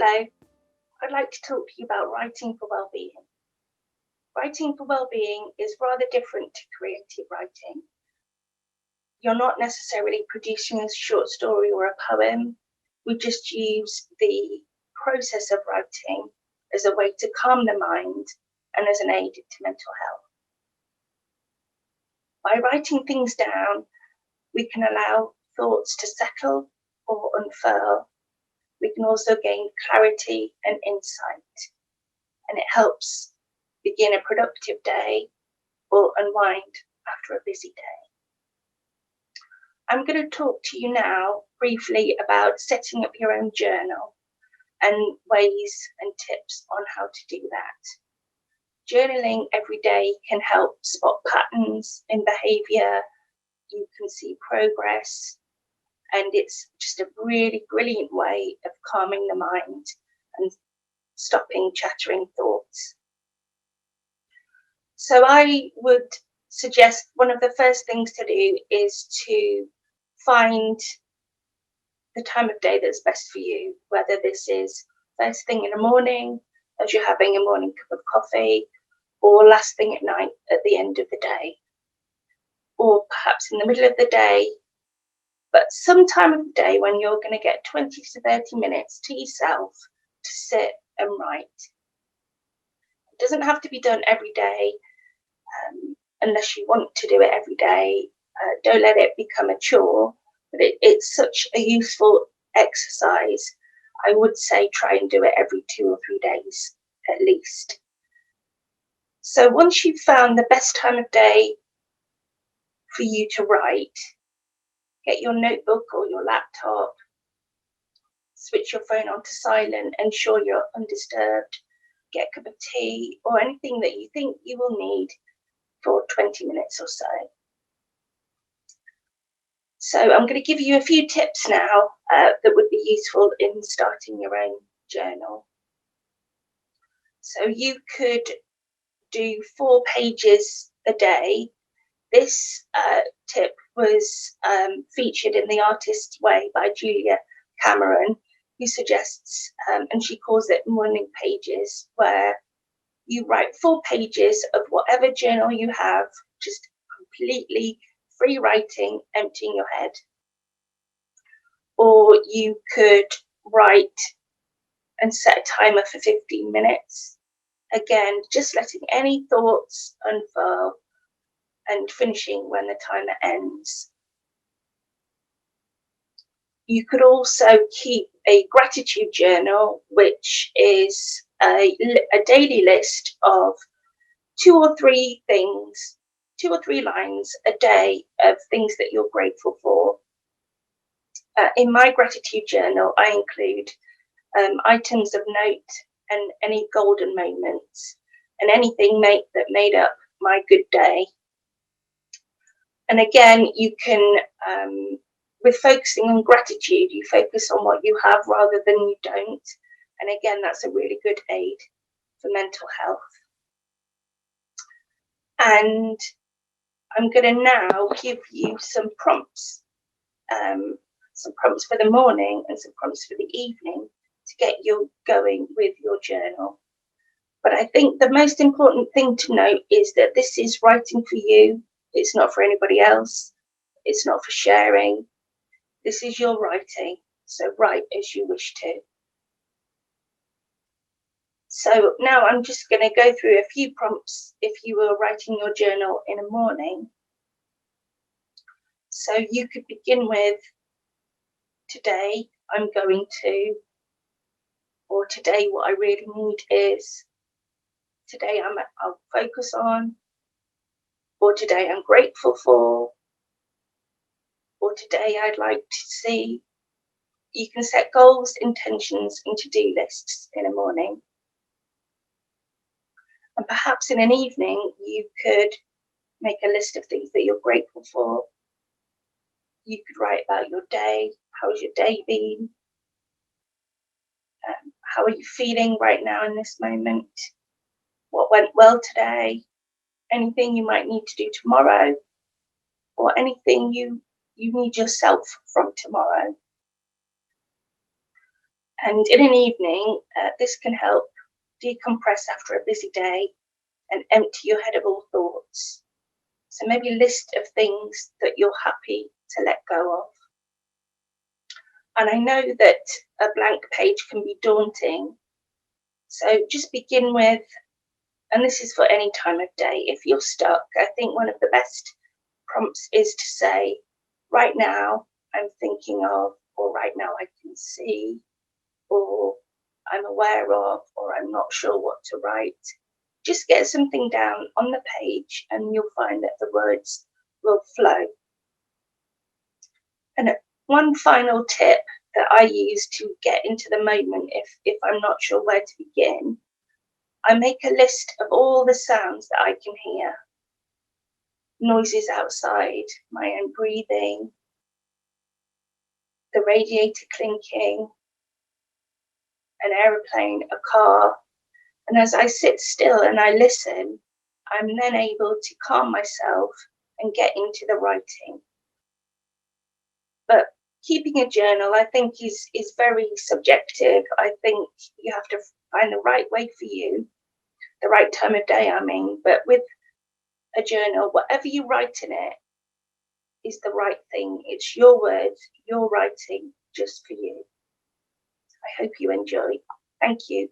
Hello, I'd like to talk to you about writing for wellbeing. Writing for wellbeing is rather different to creative writing. You're not necessarily producing a short story or a poem. We just use the process of writing as a way to calm the mind and as an aid to mental health. By writing things down, we can allow thoughts to settle or unfurl. We can also gain clarity and insight, and it helps begin a productive day or unwind after a busy day. I'm going to talk to you now briefly about setting up your own journal and ways and tips on how to do that. Journaling every day can help spot patterns in behaviour. You can see progress, and it's just a really brilliant way of calming the mind and stopping chattering thoughts. So I would suggest one of the first things to do is to find the time of day that's best for you, whether this is first thing in the morning as you're having a morning cup of coffee, or last thing at night at the end of the day, or perhaps in the middle of the day, but some time of the day when you're going to get 20 to 30 minutes to yourself to sit and write. It doesn't have to be done every day unless you want to do it every day. Don't let it become a chore, but it's such a useful exercise. I would say try and do it every 2 or 3 days at least. So once you've found the best time of day for you to write, get your notebook or your laptop, switch your phone on to silent, ensure you're undisturbed, get a cup of tea or anything that you think you will need for 20 minutes or so. So I'm going to give you a few tips now that would be useful in starting your own journal. So you could do 4 pages a day. This tip was featured in The Artist's Way by Julia Cameron, who suggests, and she calls it morning pages, where you write 4 pages of whatever journal you have, just completely free writing, emptying your head. Or you could write and set a timer for 15 minutes. Again, just letting any thoughts unfurl and finishing when the timer ends. You could also keep a gratitude journal, which is a daily list of 2 or 3 things, 2 or 3 lines a day of things that you're grateful for. In my gratitude journal, I include items of note and any golden moments and anything that made up my good day. And again, you can, with focusing on gratitude, you focus on what you have rather than you don't. And again, that's a really good aid for mental health. And I'm going to now give you some prompts for the morning and some prompts for the evening to get you going with your journal. But I think the most important thing to note is that this is writing for you. It's not for anybody else. It's not for sharing. This is your writing, so write as you wish to. So now I'm just going to go through a few prompts if you were writing your journal in a morning. So you could begin with, today I'm going to, or today what I really need is, today I'll focus on, or today I'm grateful for, or today I'd like to see. You can set goals, intentions, and to-do lists in a morning. And perhaps in an evening, you could make a list of things that you're grateful for. You could write about your day. How's your day been? How are you feeling right now in this moment? What went well today? Anything you might need to do tomorrow, or anything you need yourself from tomorrow. And in an evening, this can help decompress after a busy day and empty your head of all thoughts. So maybe a list of things that you're happy to let go of. And I know that a blank page can be daunting. So just begin with, and this is for any time of day, if you're stuck, I think one of the best prompts is to say, right now I'm thinking of, or right now I can see, or I'm aware of, or I'm not sure what to write. Just get something down on the page and you'll find that the words will flow. And one final tip that I use to get into the moment if I'm not sure where to begin, I make a list of all the sounds that I can hear. Noises outside, my own breathing, the radiator clinking, an aeroplane, a car. And as I sit still and I listen, I'm then able to calm myself and get into the writing. But keeping a journal, I think, is very subjective. I think you have to find the right way for you, the right time of day, I mean. But with a journal, whatever you write in it is the right thing. It's your words, your writing, just for you. I hope you enjoy. Thank you.